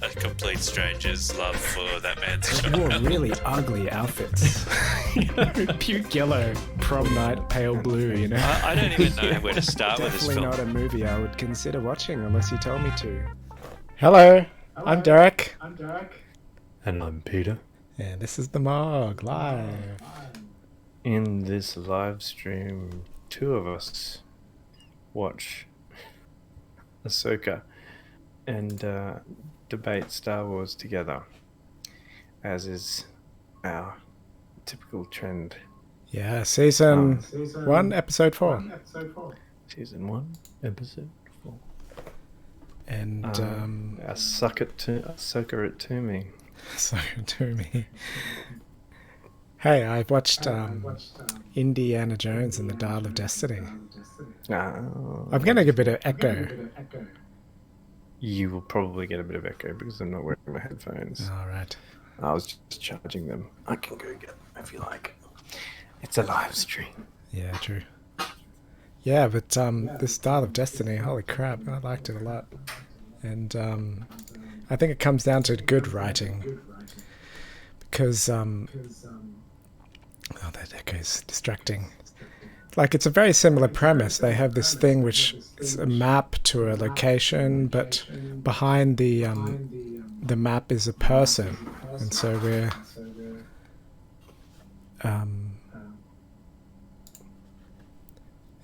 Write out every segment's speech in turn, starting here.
a complete stranger's love for that man's They wore child. really ugly outfits. Puke yellow, prom night, pale blue, you know? I don't even know where to start with this Definitely film. not a movie I would consider watching unless you told me to. Hello, I'm Derek. And I'm Peter. And this is the Mog Live. In this live stream, two of us watch Ahsoka and debate Star Wars together, as is our typical trend. Yeah, season 1, episode 4. Season 1, episode 4. And Ahsoka it to me. so to me. Hey, I've watched Indiana Jones and the Dial of Destiny. I'm getting a bit of echo. You will probably get a bit of echo because I'm not wearing my headphones. All right. I was just charging them. I can go get them if you like. It's a live stream. Yeah, true. Yeah, but this Dial of Destiny, holy crap, I liked it a lot. And I think it comes down to good writing. Because, oh, that echo is distracting. Like, it's a very similar premise. They have this thing which is a map to a location, but behind the map is a person. And so we're...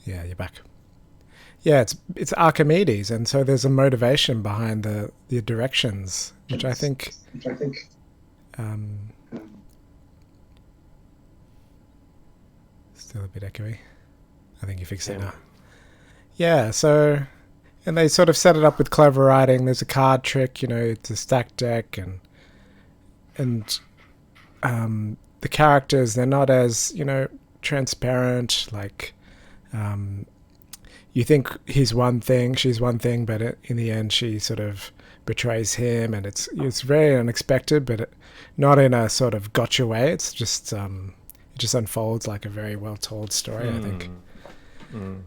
yeah, you're back. Yeah, it's Archimedes, and so there's a motivation behind the directions, which I think still a bit echoey. I think you fixed it now. Yeah, so, and they sort of set it up with clever writing. There's a card trick, it's a stacked deck, and the characters, they're not as, transparent, like, you think he's one thing, she's one thing, but in the end she sort of betrays him, and it's very unexpected, but not in a sort of gotcha way. It's just it just unfolds like a very well told story, I think. And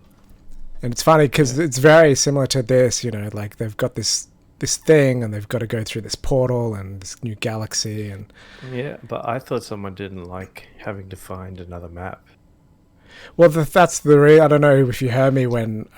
it's funny because it's very similar to this, like they've got this thing and they've got to go through this portal and this new galaxy, and Yeah, but I thought someone didn't like having to find another map. well, that's I don't know if you heard me when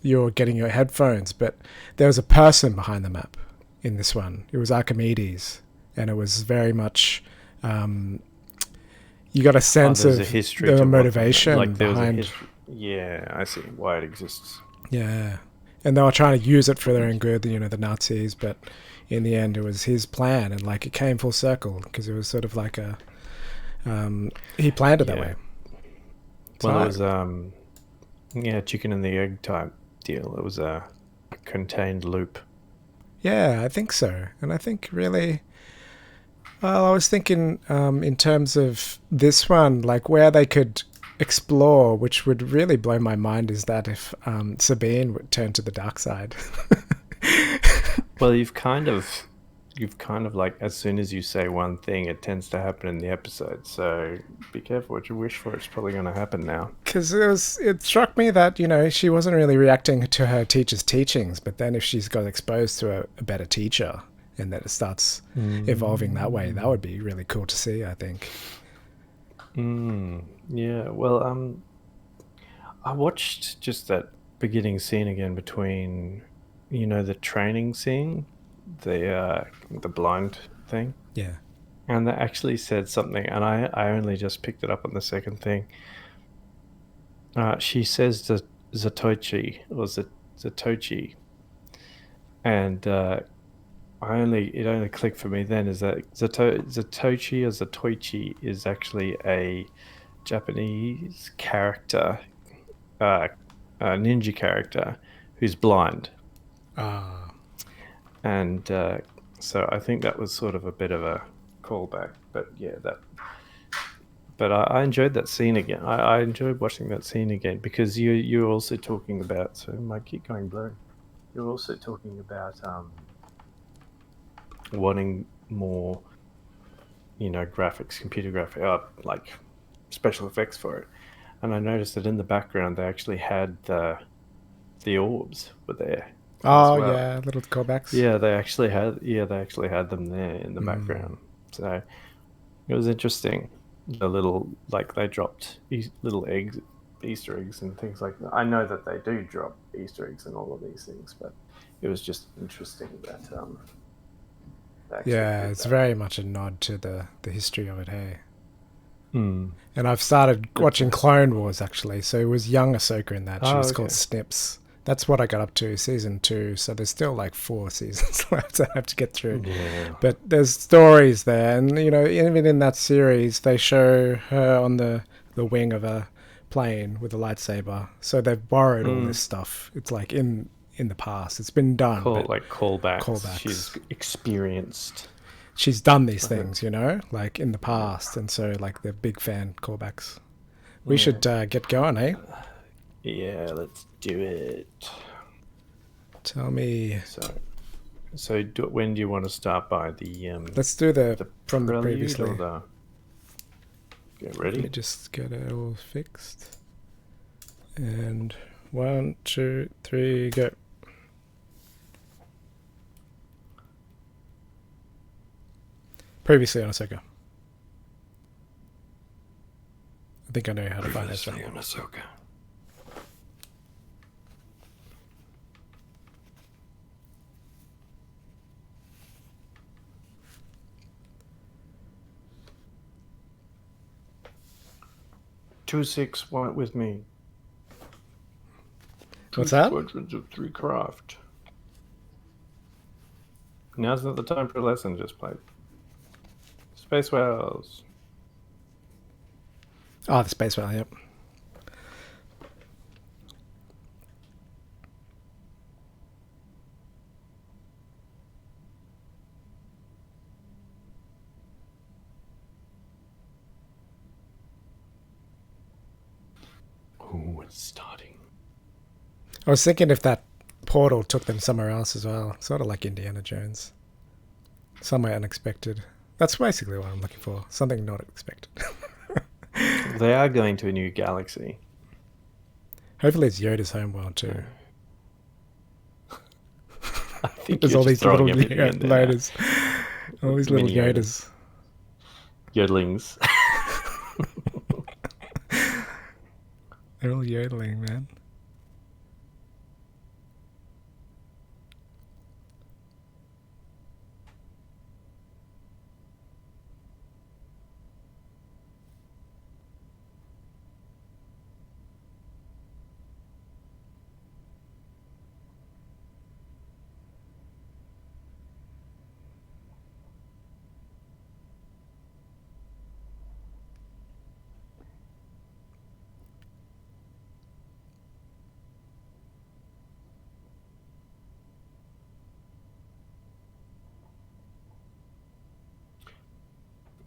you were getting your headphones, but there was a person behind the map in this one. It was Archimedes, and it was very much you got a sense There's of a history the to motivation like there was behind. Yeah, I see why it exists. Yeah, and they were trying to use it for their own good, the Nazis, but in the end it was his plan, and like it came full circle because it was sort of like a he planned it that way. Well, it was chicken and the egg type deal. It was a contained loop. Yeah, I think so. And I think really, well, I was thinking in terms of this one, like where they could explore, which would really blow my mind, is that if Sabine would turn to the dark side. Well, you've kind of like, as soon as you say one thing, it tends to happen in the episode. So be careful what you wish for. It's probably going to happen now. Because it struck me that, she wasn't really reacting to her teacher's teachings, but then if she's got exposed to a better teacher and that it starts evolving that way, that would be really cool to see, I think. Yeah, well, I watched just that beginning scene again between, the training scene, the blind thing. Yeah. And they actually said something, and I only just picked it up on the second thing. She says the Zatoichi, or Zatoichi, and it only clicked for me then is that Zatoichi or Zatoichi is actually a Japanese character, a ninja character who's blind. And so I think that was sort of a bit of a callback, but yeah, But I enjoyed that scene again. I enjoyed watching that scene again because you're also talking about. So I keep going blurry. You're also talking about wanting more, graphics, computer graphics, like special effects for it. And I noticed that in the background they actually had the orbs were there. Oh well. yeah, little callbacks. Yeah, they actually had them there in the background. So it was interesting. The little like they dropped little eggs, Easter eggs, and things like that. I know that they do drop Easter eggs and all of these things, but it was just interesting that they actually Yeah, did it's that. very much a nod to the history of it. Hey. Mm. And I've started But, watching Clone Wars actually. So it was young Ahsoka in that. She oh, was okay. called Snips. That's what I got up to, season 2. So there's still like 4 seasons left I have to get through. Yeah. But there's stories there, and you know, even in that series, they show her on the wing of a plane with a lightsaber. So they've borrowed all this stuff. It's like in the past. It's been done, but Callbacks. She's callbacks. experienced. She's done these things, you know, like in the past, and so like they're big fan callbacks. We should get going, eh? Yeah, let's do it. Tell me. So when do you want to start by the Let's do the from the prelude previously. or the? Get ready. Let me just get it all fixed. And 1, 2, 3, go. Previously on Ahsoka. I think I know how to find Ezra. on Ahsoka. Two six, white with me. What's that? Squadrons of 3 craft. Now's not the time for a lesson. Just play. Space Whales. Oh, the Space Whale, yep. Oh, it's starting. I was thinking if that portal took them somewhere else as well. Sort of like Indiana Jones. Somewhere unexpected. That's basically what I'm looking for. Something not expected. They are going to a new galaxy. Hopefully it's Yoda's homeworld too. I think There's you're all just these little throwing everything in there. Yodas. All these little Mini Yodas. Yodelings. They're all yodeling, man.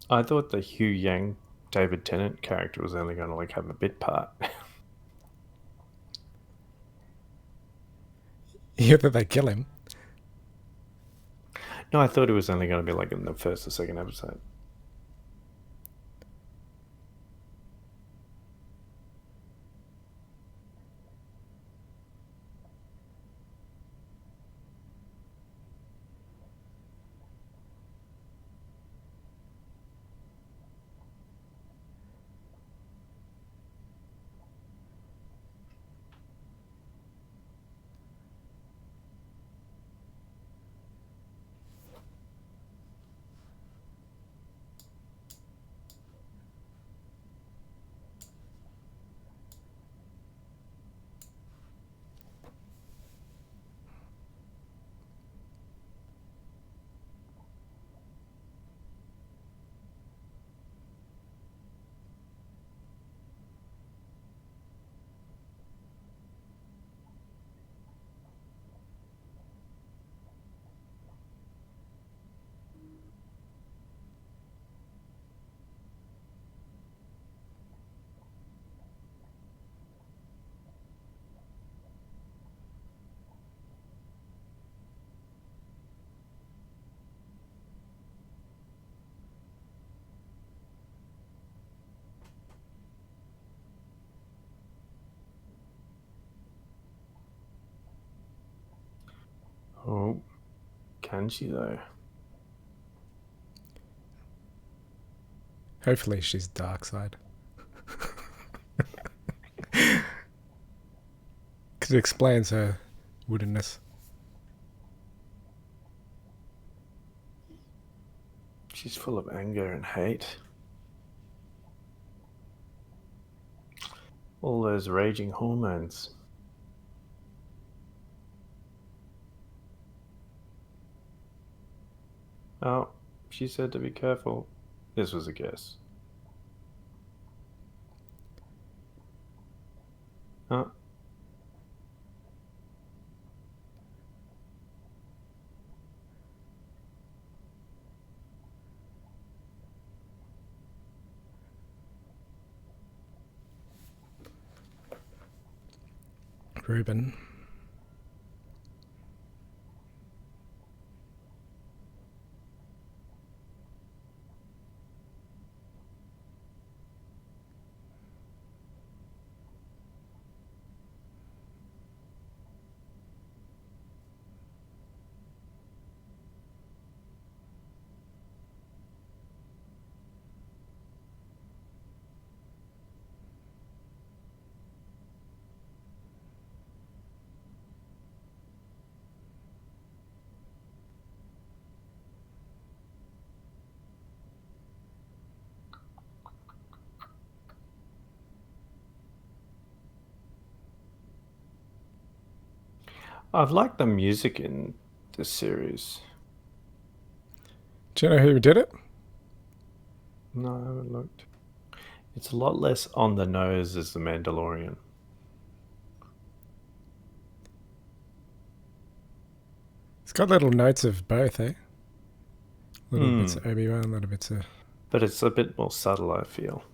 I thought the Hugh Yang David Tennant character was only going to like have a bit part. You that they kill him. No, I thought it was only going to be like in the first or second episode. Oh, can she though? Hopefully she's dark side. Because it explains her woodenness. She's full of anger and hate. All those raging hormones. Oh, she said to be careful. This was a guess. Oh. Reuben. I've liked the music in this series. Do you know who did it? No, I haven't looked. It's a lot less on the nose as The Mandalorian. It's got little notes of both, eh? Little bits of Obi-Wan, little bits of... But it's a bit more subtle, I feel.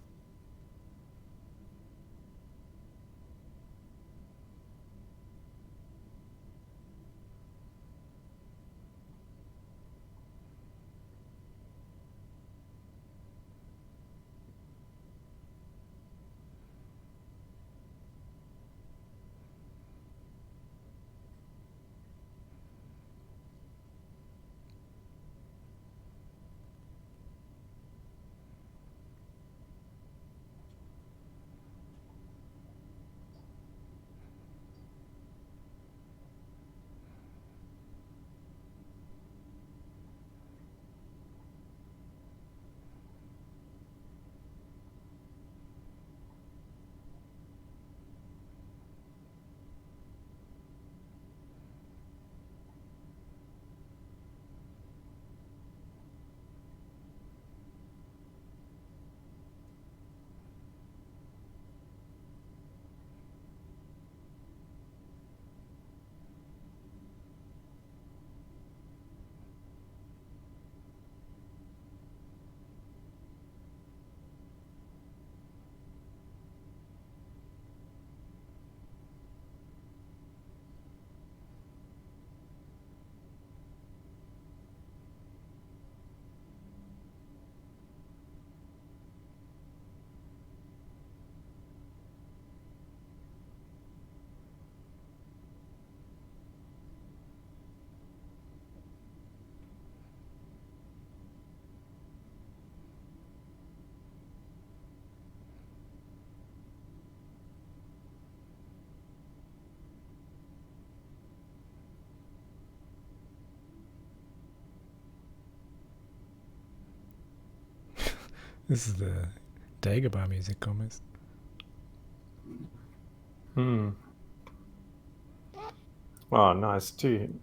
This is the Dagobah music almost. Oh, nice too.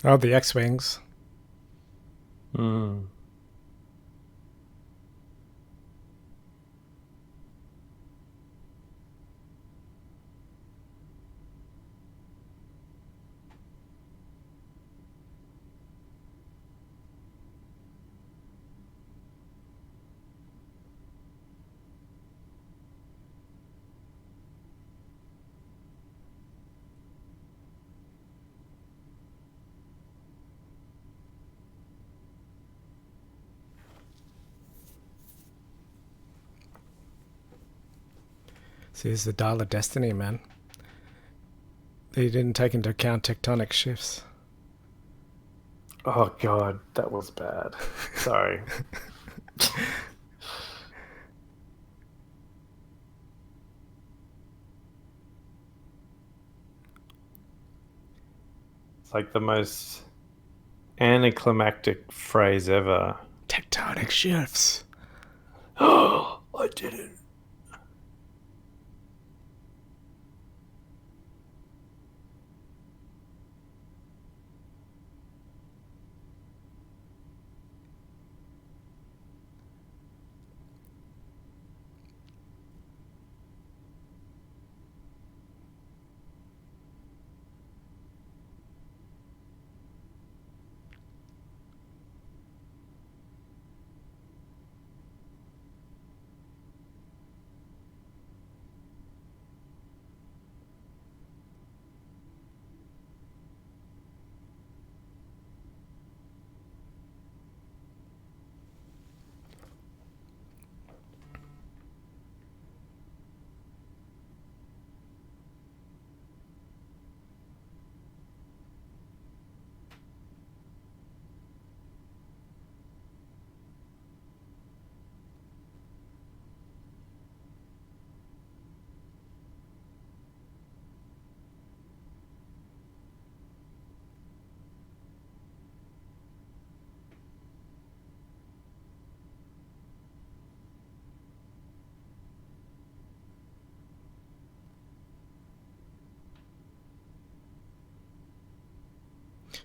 Oh, the X-Wings. Mm. See, this is the dial of destiny, man. They didn't take into account tectonic shifts. Oh god, that was bad. Sorry. It's like the most anticlimactic phrase ever. Tectonic shifts. Oh, I didn't.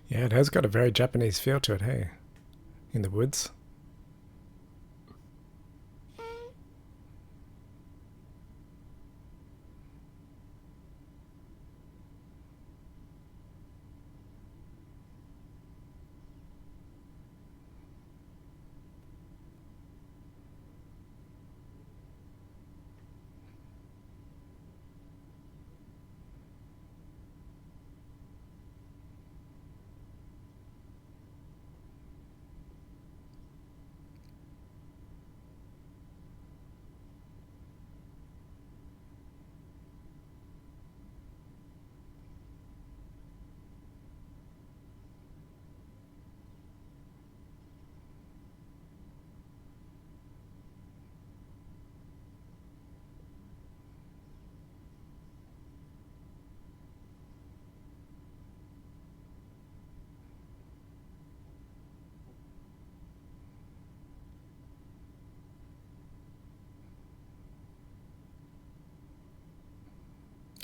Yeah, it has got a very Japanese feel to it, hey? In the woods.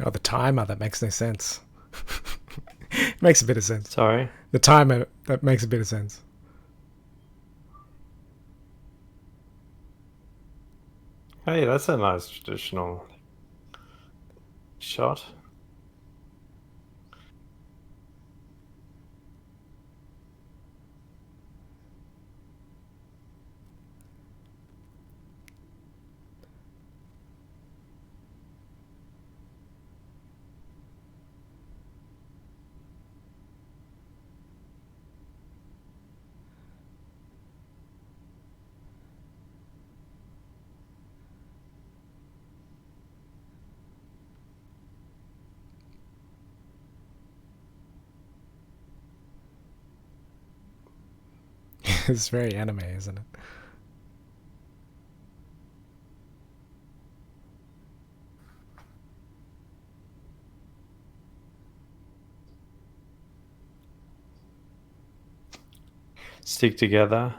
Oh, the timer, that makes no sense. It makes a bit of sense. Sorry. The timer, that makes a bit of sense. Hey, that's a nice traditional shot. It's very anime, isn't it? Stick together.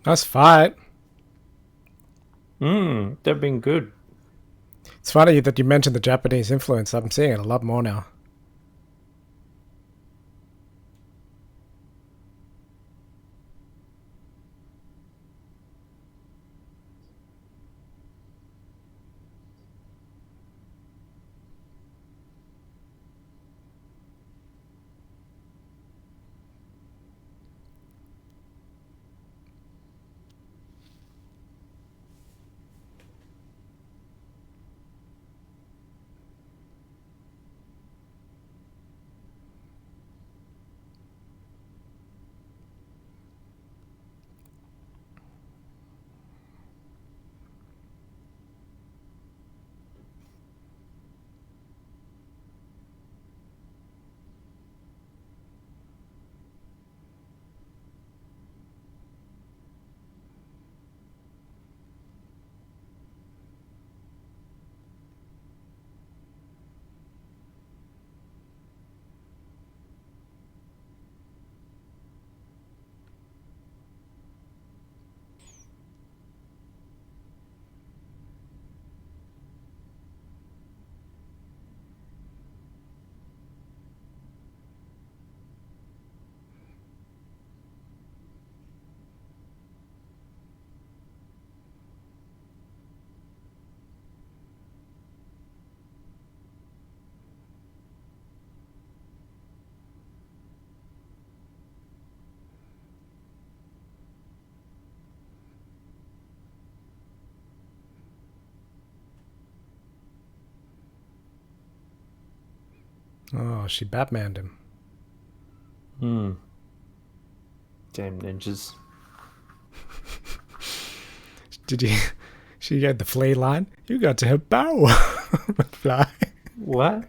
Nice fight. They've been good. It's funny that you mentioned the Japanese influence. I'm seeing it a lot more now. Oh, she Batmaned him. Damn ninjas. Did you? She had the flea line. You got to help Bow fly. What?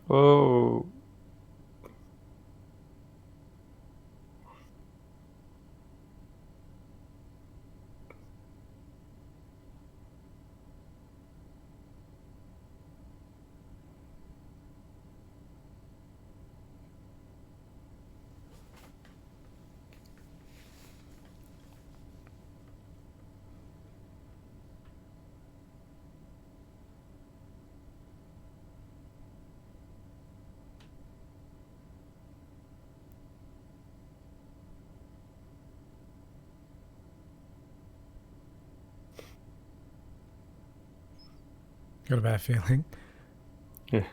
Oh, Got a bad feeling. yeah.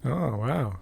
Oh, wow.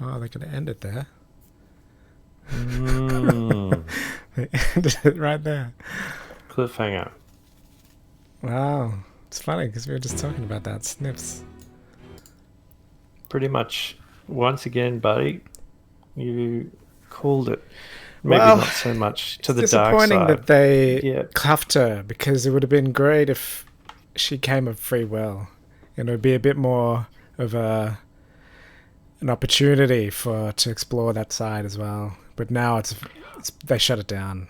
Oh, they're going to end it there. They ended it right there. Cliffhanger. Wow. It's funny because we were just talking about that. Snips. Pretty much, once again, buddy, you called it. Maybe Well, not so much to the It's dark disappointing side. that they Yeah. cuffed her because it would have been great if she came of free will. And it would be a bit more of an opportunity to explore that side as well. But now it's they shut it down.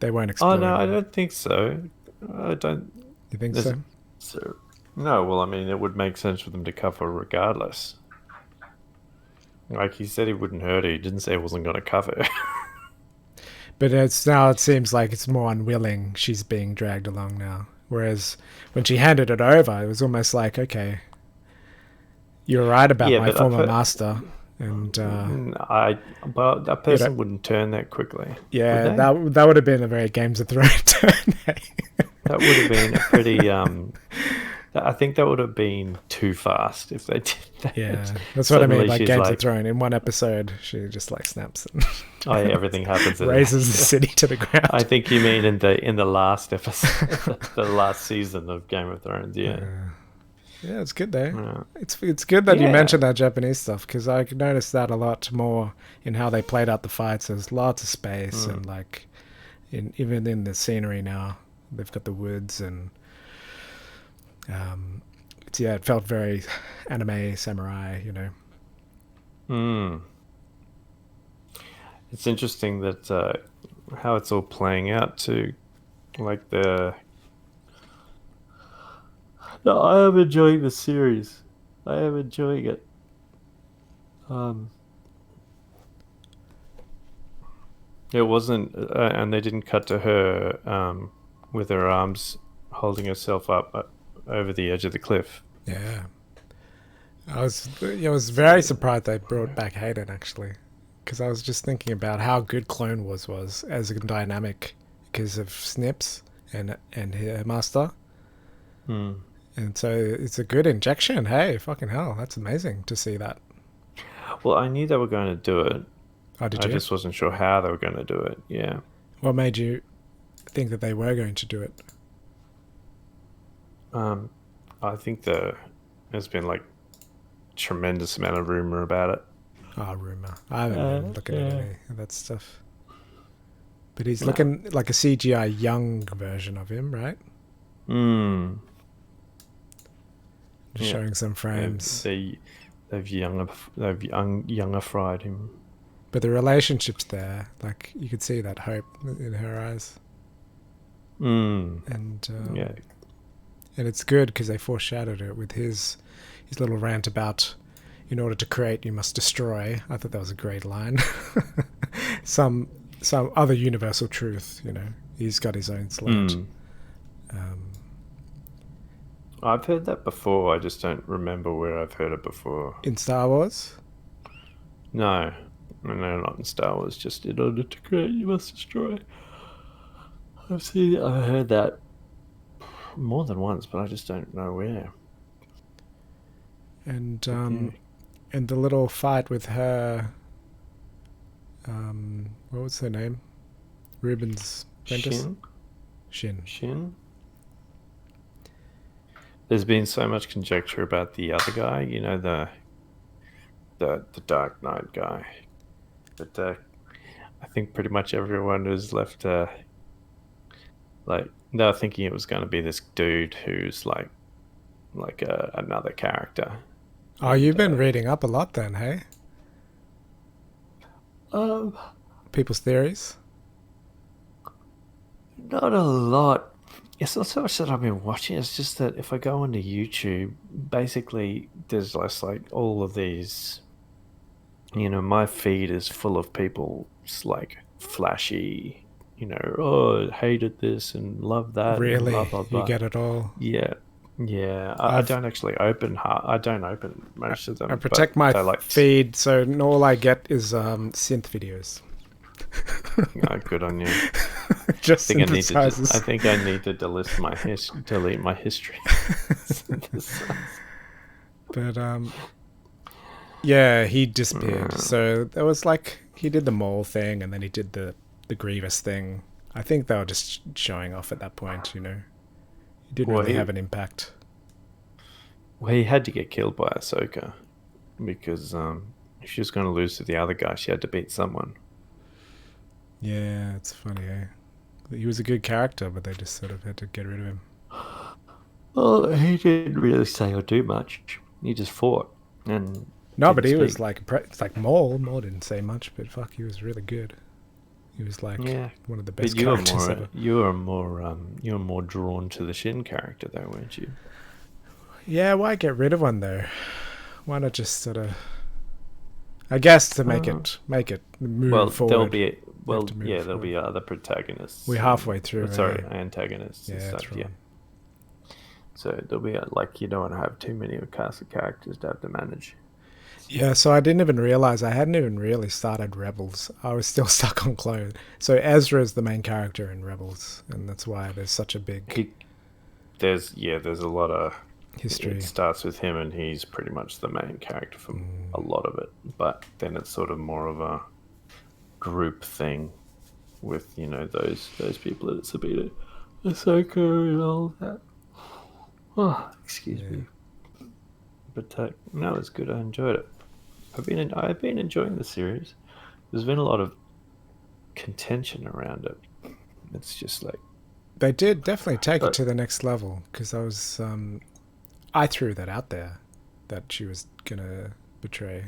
They won't explore Oh no, I it. don't think so. I don't. You think There's, so? so no, well, I mean, it would make sense for them to cuff her regardless. Like he said, he wouldn't hurt her. He didn't say he wasn't going to cuff her. But it's now it seems like it's more unwilling. She's being dragged along now. Whereas when she handed it over, it was almost like, okay, you're right about Yeah, my but former master, and but a person wouldn't turn that quickly. yeah, Would they? that would have been a very Games of Thrones turn. That would have been a pretty. I think that would have been too fast if they did that. Yeah, that's what I mean. Suddenly Like she's Games like, of Thrones, in one episode, she just like snaps and oh yeah, everything happens. razes the city to the ground. I think you mean in the last episode, the last season of Game of Thrones. Yeah. Yeah, it's good though. Yeah. It's good that you Yeah. mentioned that Japanese stuff because I could notice that a lot more in how they played out the fights. There's lots of space and like even in the scenery now, they've got the woods and it felt very anime samurai, you know. It's interesting that how it's all playing out too. Like no, I am enjoying the series. I am enjoying it. It wasn't, and they didn't cut to her with her arms holding herself up over the edge of the cliff. Yeah. I was very surprised they brought back Hayden, actually, because I was just thinking about how good Clone Wars was as a dynamic because of Snips and her master. Hmm. And so it's a good injection. Hey, fucking hell, that's amazing to see that. Well, I knew they were going to do it. Oh, did I you? just wasn't sure how they were going to do it. Yeah. What made you think that they were going to do it? I think there's been like tremendous amount of rumor about it. Oh, rumor. I haven't been looking at yeah. any of that stuff. But he's looking like a CGI young version of him, right? Hmm. Just showing some frames. They've youngified him. But the relationship's there. Like, you could see that hope in her eyes. And Yeah. and it's good because they foreshadowed it with his little rant about, in order to create, you must destroy. I thought that was a great line. some other universal truth, you know. He's got his own slant. I've heard that before. I just don't remember where I've heard it before. In Star Wars? No, not in Star Wars. Just in order to create, you must destroy. I've heard that more than once, but I just don't know where. And and the little fight with her, what was her name? Ruben's apprentice? Shin. There's been so much conjecture about the other guy, you know, the Dark Knight guy. But I think pretty much everyone was left like they were thinking it was going to be this dude who's like another character. Oh, you've been reading up a lot then, hey? People's theories? Not a lot. It's not so much that I've been watching, it's just that if I go onto YouTube, basically there's just like all of these, you know, my feed is full of people like flashy, you know, oh, hated this and loved that. Really? And blah, blah, blah. You get it all? Yeah. Yeah. I don't actually open most of them. I protect my feed, so all I get is synth videos. Oh, good on you. Just I synthesizers. I think I need to delete my history. But yeah, he disappeared. So there was like, he did the mole thing, and then he did the Grievous thing. I think they were just showing off at that point, you know. He didn't really have an impact. Well, he had to get killed by Ahsoka because if she was going to lose to the other guy, she had to beat someone. Yeah, it's funny, eh? He was a good character, but they just sort of had to get rid of him. Well, he didn't really say or do much. He just fought. And no, but he was like, it's like Maul. Maul didn't say much, but fuck, he was really good. He was like one of the best characters ever. You were more drawn to the Shin character, though, weren't you? Yeah, why get rid of one though? Why not just sort of? I guess to make it move forward. There'll be other protagonists. We're halfway through. Antagonists. Yeah, and that's stuff, right. Yeah. So there'll be like, you don't want to have too many of a cast of characters to have to manage. Yeah, so I didn't even realize I hadn't even really started Rebels. I was still stuck on Clone. So Ezra is the main character in Rebels, and that's why there's such a big. There's a lot of history. It starts with him, and he's pretty much the main character for a lot of it. But then it's sort of more of a group thing with, you know, those people at Sabine, Ahsoka, and all that. Oh, excuse me. But no, it's good. I enjoyed it. I've been enjoying the series. There's been a lot of contention around it. It's just like they did definitely take it to the next level, because I threw that out there that she was gonna betray,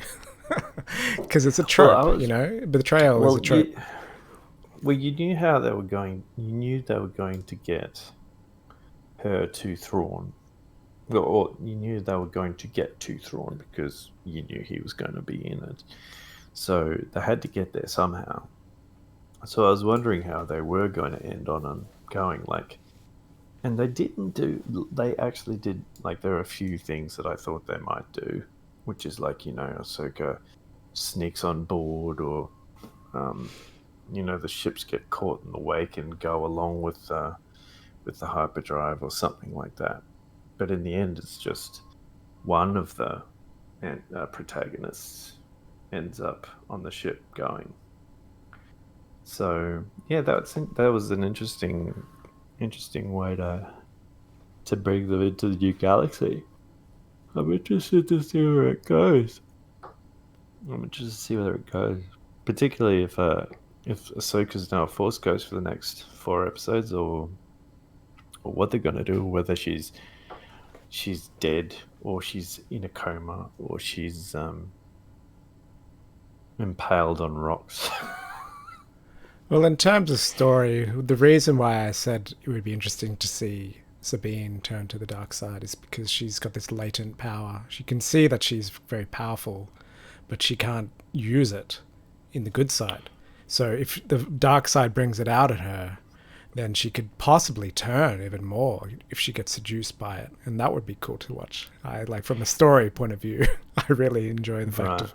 because it's a trope, you know. Betrayal is a trope. You knew how they were going. You knew they were going to get her to Thrawn. Or you knew they were going to get to Thrawn because you knew he was going to be in it. So they had to get there somehow. So I was wondering how they were going to end on them going like, and they didn't do. They actually did like there are a few things that I thought they might do, which is like Ahsoka sneaks on board, or um, the ships get caught in the wake and go along with the hyperdrive or something like that. But in the end, it's just one of the protagonists ends up on the ship going. So yeah, that was an interesting way to bring them into the new galaxy. I'm interested to see where it goes. I'm interested to see where it goes, particularly if Ahsoka's now a Force Ghost for the next 4 episodes, or what they're gonna do, whether she's dead, or she's in a coma, or she's impaled on rocks. Well, in terms of story, the reason why I said it would be interesting to see Sabine turn to the dark side is because she's got this latent power. She can see that she's very powerful, but she can't use it in the good side. So if the dark side brings it out at her, then she could possibly turn even more if she gets seduced by it, and that would be cool to watch. I like from a story point of view. I really enjoy the fact of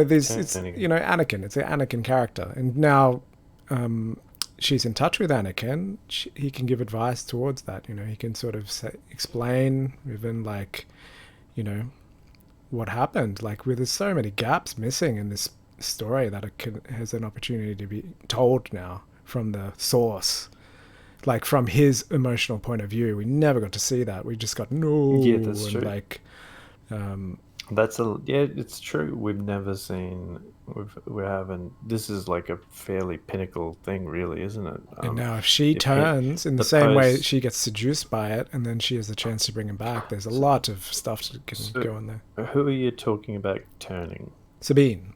this. It's Anakin. It's an Anakin character, and now she's in touch with Anakin. He can give advice towards that. He can sort of explain even what happened. Like there's so many gaps missing in this story that it has an opportunity to be told now from the source, like from his emotional point of view. We never got to see that. We just got that's and true. like it's true. We've never seen. We haven't. This is like a fairly pinnacle thing, really, isn't it? And now if she turns in the same way she gets seduced by it, and then she has the chance to bring him back, there's a lot of stuff that can go on there. Who are you talking about turning? Sabine.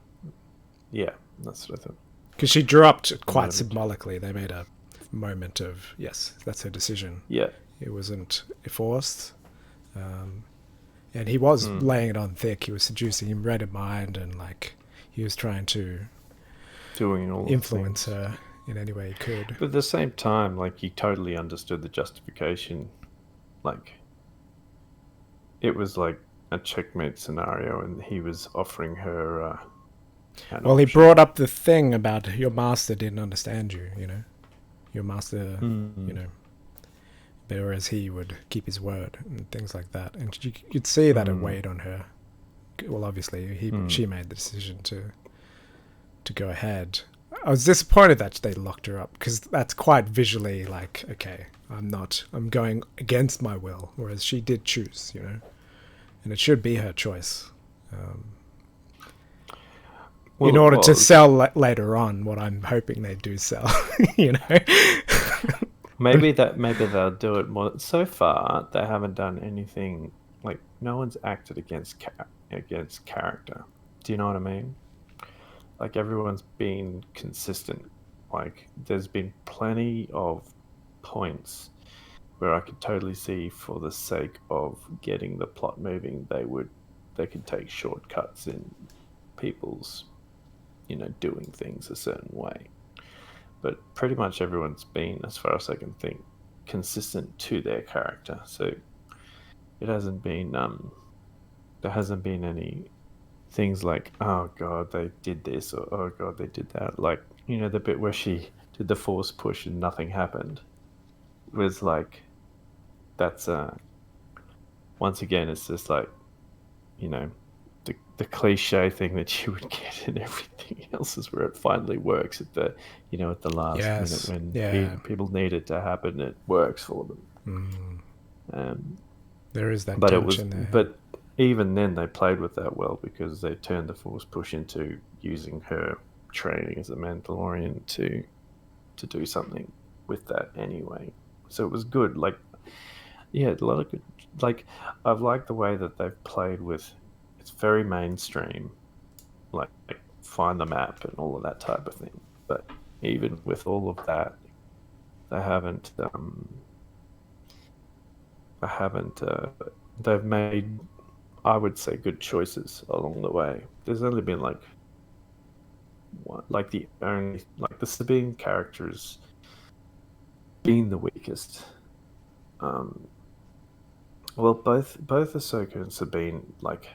Yeah, that's what I thought. Because she dropped quite symbolically. They made a moment of, yes, that's her decision. Yeah. It wasn't forced. And he was laying it on thick. He was seducing him, read her mind, and like he was trying to influence her in any way he could. But at the same time, like he totally understood the justification. Like it was like a checkmate scenario, and he was offering her well, he brought up the thing about your master didn't understand you, Your master, whereas he would keep his word and things like that. And you could see that it weighed on her. Well, obviously, she made the decision to go ahead. I was disappointed that they locked her up, because that's quite visually like, okay, I'm going against my will, whereas she did choose, and it should be her choice. In order to sell later on what I'm hoping they do sell, Maybe they'll do it more. So far, they haven't done anything. Like no one's acted against character. Do you know what I mean? Like everyone's been consistent. Like there's been plenty of points where I could totally see, for the sake of getting the plot moving, they could take shortcuts in people's doing things a certain way. But pretty much everyone's been, as far as I can think, consistent to their character. So it hasn't been there hasn't been any things like, oh god, they did this, or oh god, they did that. Like, the bit where she did the force push and nothing happened was like, that's once again, it's just like, the cliche thing that you would get in everything else is where it finally works at the last minute when people need it to happen. It works for them. There is that tension there. But even then, they played with that well, because they turned the force push into using her training as a Mandalorian to do something with that anyway. So it was good. Like, yeah, a lot of good. Like, I've liked the way that they've played with. It's very mainstream, like find the map and all of that type of thing. But even with all of that, they haven't. They've made, I would say, good choices along the way. There's only been like like the only, like the Sabine characters being the weakest. Well, both Ahsoka and Sabine, like,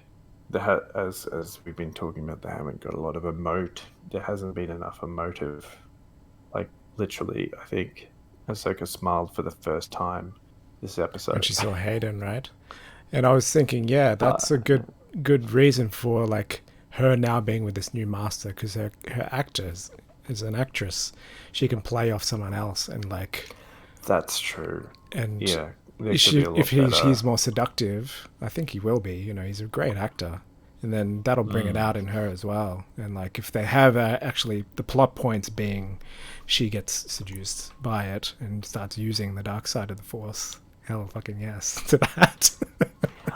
as we've been talking about, they haven't got a lot of emote. There hasn't been enough emotive. Like, literally, I think Ahsoka smiled for the first time this when episode. she saw Hayden, right? And I was thinking, yeah, that's a good reason for like her now being with this new master, because her actors is an actress, she can play off someone else, and like, That's true. and Yeah, there could be a lot if better. he's more seductive, I think he will be. You know, he's a great actor, and then that'll bring it out in her as well. And like, if they have actually the plot points being she gets seduced by it and starts using the dark side of the Force, hell fucking yes to that.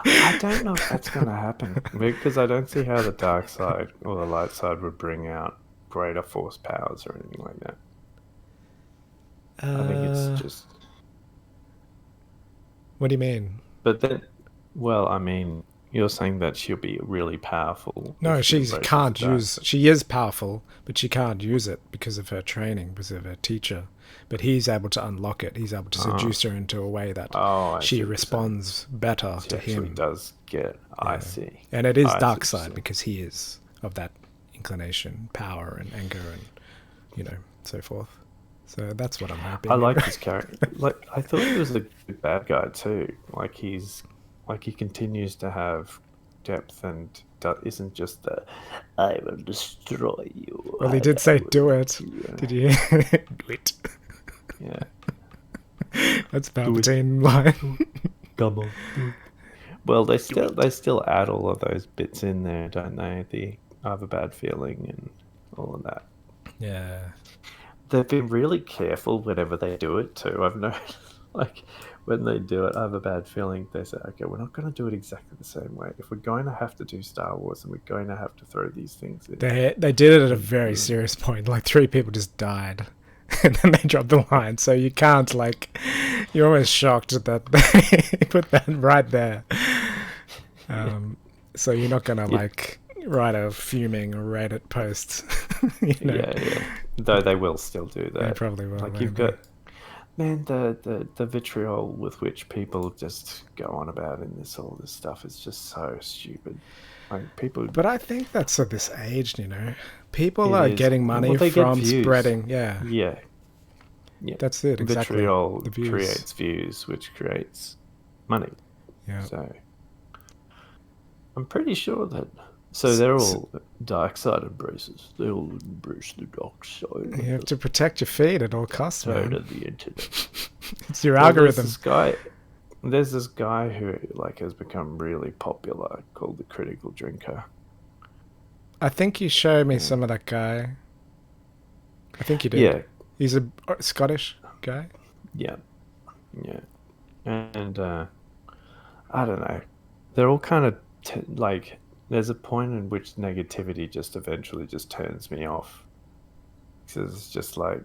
I don't know if that's going to happen because I don't see how the dark side or the light side would bring out greater force powers or anything like that. I think it's just. What do you mean? But then, well, I mean, you're saying that she'll be really powerful. No, if she embraces can't the dark use. side. She is powerful, but she can't use it because of her training, because of her teacher. But he's able to unlock it. He's able to seduce her into a way that Oh, I see she what you're responds better She to actually him. does get. I see. And it is I see what dark you're side saying. because he is of that inclination, power and anger, and you know, so forth. So that's what I'm happy. I like this character. Like, I thought he was a good bad guy too. Like, he continues to have depth and isn't just the "I will destroy you." Well, he did say, "Do it." Did you? Do it. Yeah. That's Palpatine line. Come on. Well, they still add all of those bits in there, don't they? The "I have a bad feeling" and all of that. Yeah. They've been really careful whenever they do it too. I've noticed, like, when they do it, I have a bad feeling. They say, "Okay, we're not going to do it exactly the same way. If we're going to have to do Star Wars, and we're going to have to throw these things in." They did it at a very serious point. Like 3 people just died, and then they dropped the line. So you can't, like, you're almost shocked that they put that right there. So you're not gonna like write a fuming Reddit post. You know? Yeah. Though they will still do that. They probably will. Like, you've got, man, the vitriol with which people just go on about in all this stuff is just so stupid. Like, people. But I think that's at this age, you know, people It are is. getting money Well, they get from views. spreading. Yeah, Yeah. that's it. Exactly. Vitriol The views. creates views, which creates money. Yeah. So I'm pretty sure that. So they're all dark side embraces. They all embrace the dark side. You have to protect your feed at all costs, Side man. of the internet. It's your Well, algorithm. There's this guy who, like, has become really popular called the Critical Drinker. I think you showed me some of that guy. I think you did. Yeah, He's a Scottish guy. yeah. And I don't know. They're all kind of like. There's a point in which negativity just eventually just turns me off. Because it's just like,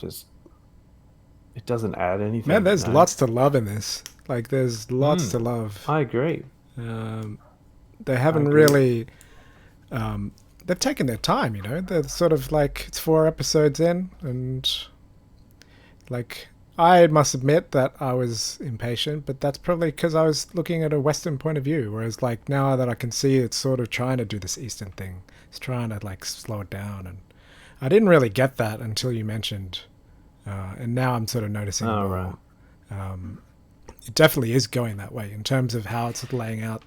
it doesn't add anything. Man, there's you know? lots to love in this. Like, there's lots to love. I agree. They haven't agree. really. They've taken their time, you know. They're sort of like, it's 4 episodes in, and like, I must admit that I was impatient, but that's probably because I was looking at a Western point of view. Whereas, like, now that I can see it's sort of trying to do this Eastern thing, it's trying to like slow it down, and I didn't really get that until you mentioned, and now I'm sort of noticing Oh, more. right. It definitely is going that way in terms of how it's laying out.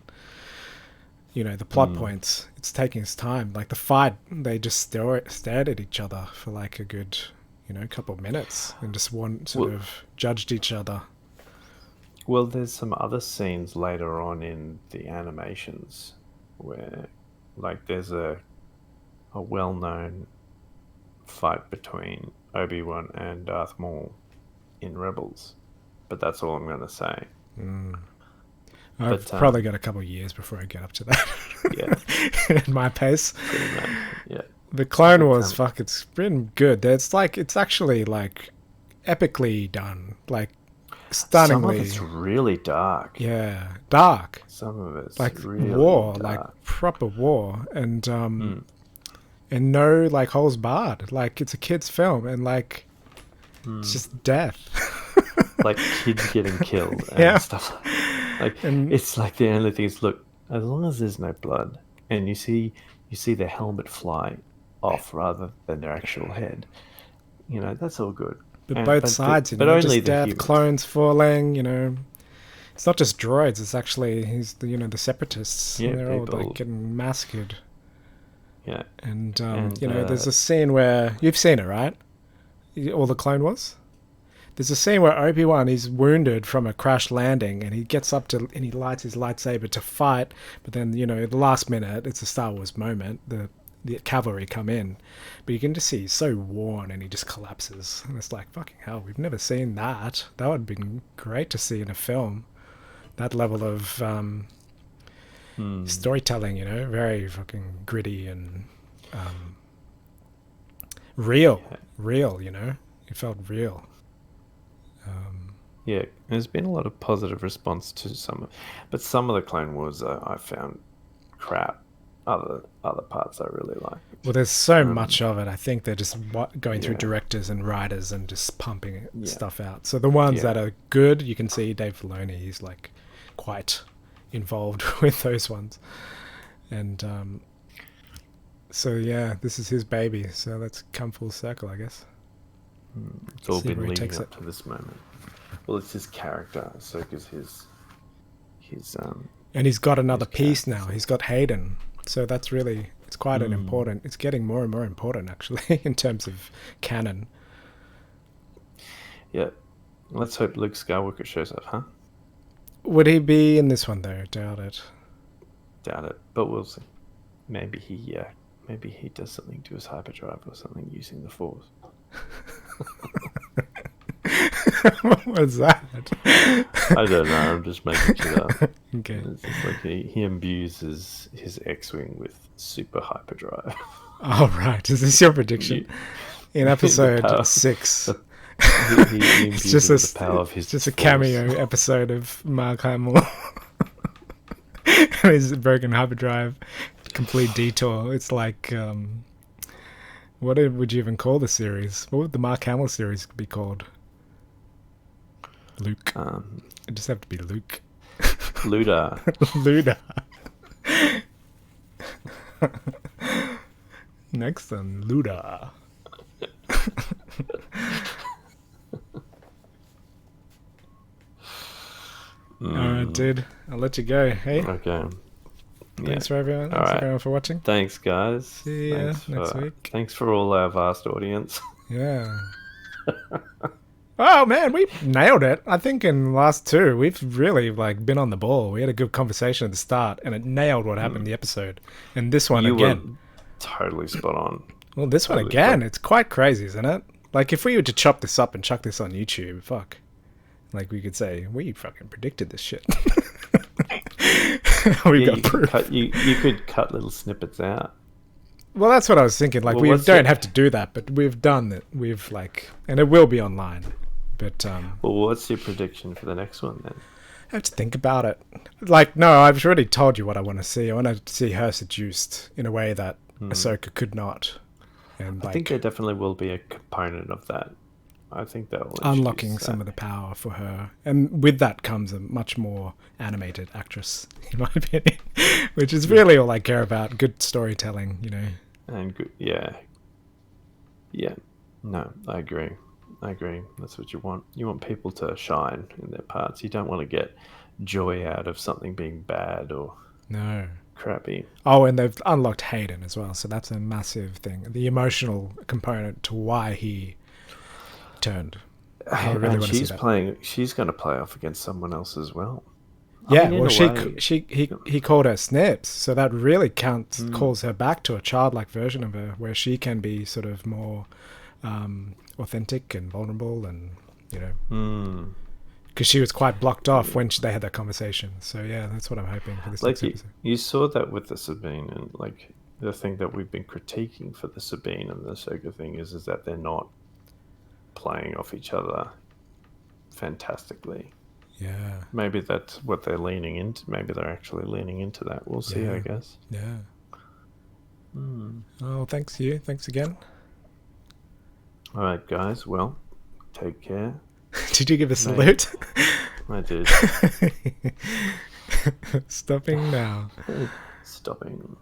You know, the plot points. It's taking its time. Like the fight, they just stared at each other for like a good, you know, couple of minutes and just judged each other. Well, there's some other scenes later on in the animations where, like, there's a well-known fight between Obi-Wan and Darth Maul in Rebels, but that's all I'm going to say. I've But, probably got a couple of years before I get up to that. Yeah, At my pace. pretty much. Yeah. The Clone Wars, fuck, it's been good. It's like, it's actually like epically done. Like, stunningly. Some of it's really dark. Yeah, dark. Some of it's Like really war, dark. like proper war. And and no like holes barred. Like it's a kid's film, and like it's just death. Like kids getting killed and Yeah. stuff. Like And- it's like the only thing is, look, as long as there's no blood and you see their helmet fly off rather than their actual head, that's all good. But both sides, but only just the death, humans. clones falling, It's not just droids, it's actually the separatists. Yeah, And they're all people. like getting massacred. Yeah, And, And, there's a scene where you've seen it, right? All the Clone Wars? There's a scene where Obi-Wan is wounded from a crash landing and he gets up and he lights his lightsaber to fight, but then, the last minute, it's a Star Wars moment, the cavalry come in, but you can just see he's so worn and he just collapses. And it's like, fucking hell, we've never seen that. That would have been great to see in a film. That level of storytelling, very fucking gritty and real, it felt real. yeah. There's been a lot of positive response to some of the Clone Wars I found crap. Other parts I really like. Well, there's so much of it. I think they're just going through Yeah. directors and writers and just pumping stuff out. So the ones Yeah. that are good, you can see Dave Filoni. He's like quite involved with those ones, and so yeah, this is his baby. So let's come full circle, I guess. It's all See been where he leading takes up to this moment. Well, it's his character. Ahsoka's his And he's got another His piece character. now. He's got Hayden. So that's really, it's quite an important. It's getting more and more important actually in terms of canon. Yeah. Let's hope Luke Skywalker shows up, huh? Would he be in this one though? Doubt it. Doubt it, but we'll see. Maybe he does something to his hyperdrive or something using the Force. What was that? I don't know. I'm just making shit up. Okay. It's just like he imbues his X-wing with super hyperdrive. Oh, right. Is this your prediction? In The episode power. 6. He It's imbues just it with the power of it's his just a Force. cameo episode of Mark Hamill. His broken hyperdrive, complete detour. It's like, what would you even call the series? What would the Mark Hamill series be called? Luke. It just have to be Luke. Luda. Luda. Next on Luda. Alright, dude. I'll let you go. Hey, Okay. thanks for everyone. All Thanks right. everyone for watching. Thanks, guys. See ya next week. Thanks for all our vast audience. Yeah. Oh man, we nailed it. I think in the last 2, we've really been on the ball. We had a good conversation at the start, and it nailed what happened in the episode. And this one You again. were totally spot on. Well, this one totally again. spot- It's quite crazy, isn't it? Like if we were to chop this up and chuck this on YouTube, fuck. Like we could say we fucking predicted this shit. We've got proof. You could cut little snippets out. Well, that's what I was thinking. Like Well, we what's don't the- have to do that, but we've done it. We've and it will be online. But Well, what's your prediction for the next one then? I have to think about it. Like, no, I've already told you what I want to see. I want to see her seduced in a way that Ahsoka could not. And I think there definitely will be a component of that. I think that will unlocking introduce some that. of the power for her. And with that comes a much more animated actress, in my opinion. Which is really all I care about. Good storytelling, And good, yeah. No, I agree. That's what you want. You want people to shine in their parts. You don't want to get joy out of something being bad or No. crappy. Oh, and they've unlocked Hayden as well, so that's a massive thing. The emotional component to why he turned. I really And want to see she's that. she's going to play off against someone else as well. Yeah, in well, a way- he called her Snips, so that really calls her back to a childlike version of her, where she can be sort of more authentic and vulnerable, and because she was quite blocked off when they had that conversation. So yeah, that's what I'm hoping for this next Like episode. you saw that with the Sabine, and like the thing that we've been critiquing for the Sabine and the Ahsoka thing is that they're not playing off each other fantastically. Yeah, Maybe that's what they're leaning into. Maybe they're actually leaning into that. We'll see, Yeah. I guess. yeah. Oh, thanks you. Thanks again. All right, guys. Well, take care. Did you give a salute? I did. Stopping now. Stopping.